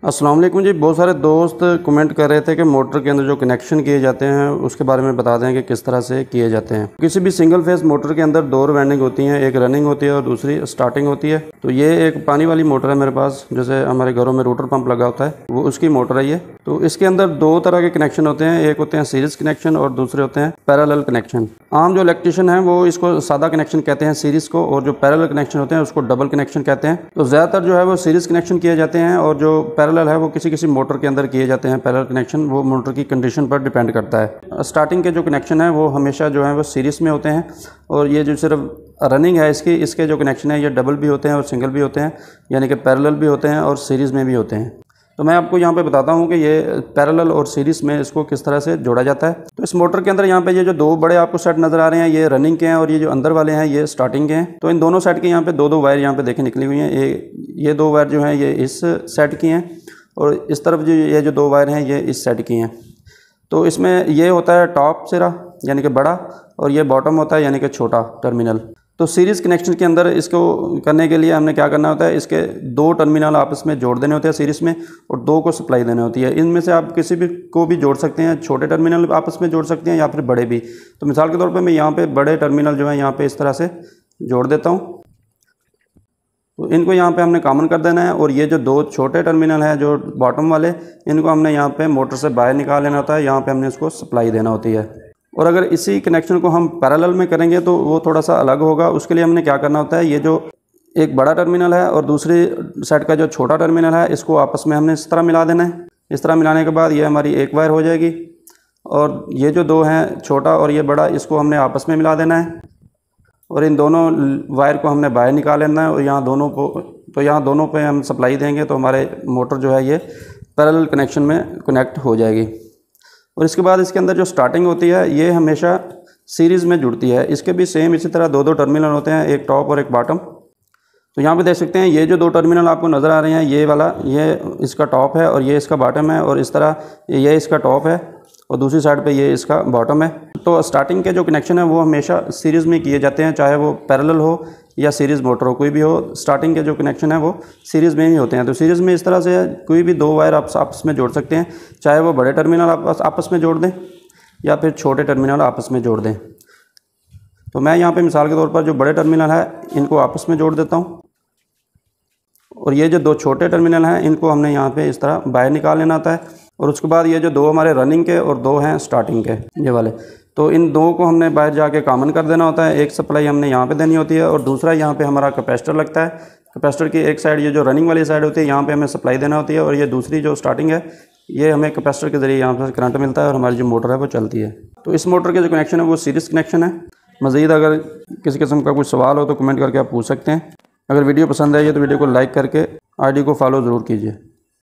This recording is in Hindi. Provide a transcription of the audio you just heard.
अस्सलाम वालेकुम जी। बहुत सारे दोस्त कमेंट कर रहे थे कि मोटर के अंदर जो कनेक्शन किए जाते हैं उसके बारे में बता दें कि किस तरह से किए जाते हैं। किसी भी सिंगल फेस मोटर के अंदर दो वेंडिंग होती हैं, एक रनिंग होती है और दूसरी स्टार्टिंग होती है। तो ये एक पानी वाली मोटर है मेरे पास, जैसे हमारे घरों में रोटर पंप लगा होता है वो उसकी मोटर है ये। तो इसके अंदर दो तरह के कनेक्शन होते हैं, एक होते हैं सीरीज कनेक्शन और दूसरे होते हैं पैरेलल कनेक्शन। आम जो इलेक्ट्रिशियन है वो इसको सादा कनेक्शन कहते हैं सीरीज को, और जो पैरेलल कनेक्शन होते हैं उसको डबल कनेक्शन कहते हैं। तो ज़्यादातर जो है वो सीरीज कनेक्शन किए जाते हैं और जो पैरेलल है वो किसी मोटर के अंदर किए जाते हैं। पैरेलल कनेक्शन वो मोटर की कंडीशन पर डिपेंड करता है। स्टार्टिंग के जो कनेक्शन है वो हमेशा जो है वो सीरीज में होते हैं, और ये जो सिर्फ रनिंग है इसके जो कनेक्शन है ये डबल भी होते हैं और सिंगल भी होते हैं, यानी कि पैरेलल भी होते हैं और सीरीज़ में भी होते हैं। तो मैं आपको यहाँ पे बताता हूँ कि ये पैरेलल और सीरीज़ में इसको किस तरह से जोड़ा जाता है। तो इस मोटर के अंदर यहाँ पे ये जो दो बड़े आपको सेट नज़र आ रहे हैं ये रनिंग के हैं, और ये जो अंदर वाले हैं ये स्टार्टिंग के हैं। तो इन दोनों सेट के यहाँ पे दो वायर यहाँ पे देखें निकली हुई हैं। ये दो वायर जो हैं ये इस सेट की हैं, और इस तरफ जो ये जो दो वायर हैं ये इस सेट की हैं। तो इसमें ये होता है टॉप सिरा यानी कि बड़ा, और ये बॉटम होता है यानी कि छोटा टर्मिनल। तो सीरीज़ कनेक्शन के अंदर इसको करने के लिए हमने क्या करना होता है, इसके दो टर्मिनल आपस में जोड़ देने होते हैं सीरीज़ में, और दो को सप्लाई देनी होती है। इनमें से आप किसी भी को भी जोड़ सकते हैं, छोटे टर्मिनल आपस में जोड़ सकते हैं या फिर बड़े भी। तो मिसाल के तौर पर मैं यहाँ पे बड़े टर्मिनल जो है यहाँ पे इस तरह से जोड़ देता हूँ। तो इनको यहाँ पे हमने कॉमन कर देना है, और ये जो दो छोटे टर्मिनल हैं जो बॉटम वाले, इनको हमने यहाँ पे मोटर से बाहर निकाल लेना होता है। यहाँ पे हमने इसको सप्लाई देना होती है। और अगर इसी कनेक्शन को हम पैरेलल में करेंगे तो वो थोड़ा सा अलग होगा। उसके लिए हमने क्या करना होता है, ये जो एक बड़ा टर्मिनल है और दूसरी साइड का जो छोटा टर्मिनल है इसको आपस में हमने इस तरह मिला देना है। इस तरह मिलाने के बाद ये हमारी एक वायर हो जाएगी, और ये जो दो हैं छोटा और ये बड़ा इसको हमने आपस में मिला देना है, और इन दोनों वायर को हमने बाहर निकाल लेना है। और यहाँ दोनों पे हम सप्लाई देंगे तो हमारे मोटर जो है ये पैरेलल कनेक्शन में कनेक्ट हो जाएगी। और इसके बाद इसके अंदर जो स्टार्टिंग होती है ये हमेशा सीरीज़ में जुड़ती है। इसके भी सेम इसी तरह दो टर्मिनल होते हैं, एक टॉप और एक बॉटम। तो यहाँ पे देख सकते हैं ये जो दो टर्मिनल आपको नज़र आ रहे हैं, ये वाला ये इसका टॉप है और ये इसका बॉटम है, और इस तरह ये इसका टॉप है और दूसरी साइड पे ये इसका बॉटम है। तो स्टार्टिंग के जो कनेक्शन है वो हमेशा सीरीज़ में किए जाते हैं, चाहे वो पैरेलल हो या सीरीज़ मोटर हो, कोई भी हो। स्टार्टिंग के जो कनेक्शन है वो सीरीज़ में ही होते हैं। तो सीरीज़ में इस तरह से कोई भी दो वायर आप आपस में जोड़ सकते हैं, चाहे वो बड़े टर्मिनल आपस में जोड़ दें या फिर छोटे टर्मिनल आपस में जोड़ दें। तो मैं यहाँ पे मिसाल के तौर पर जो बड़े टर्मिनल है इनको आपस में जोड़ देता हूँ, और ये जो दो छोटे टर्मिनल हैं इनको हमने यहाँ पे इस तरह बाहर निकाल लेना होता है। और उसके बाद ये जो दो हमारे रनिंग के और दो हैं स्टार्टिंग के ये वाले, तो इन दो को हमने बाहर जाके कॉमन कर देना होता है। एक सप्लाई हमने यहाँ पे देनी होती है, और दूसरा यहाँ पे हमारा कैपेसिटर लगता है। कैपेसिटर की एक साइड ये जो रनिंग वाली साइड होती है यहाँ पे हमें सप्लाई देना होती है, और ये दूसरी जो स्टार्टिंग है ये हमें कैपेसिटर के ज़रिए यहाँ पर करंट मिलता है और हमारी जो मोटर है वो चलती है। तो इस मोटर के जो कनेक्शन है वो सीरीज़ कनेक्शन है। मज़ीद अगर किसी किस्म का कुछ सवाल हो तो कमेंट करके आप पूछ सकते हैं। अगर वीडियो पसंद आई है तो वीडियो को लाइक करके आईडी को फॉलो ज़रूर कीजिए।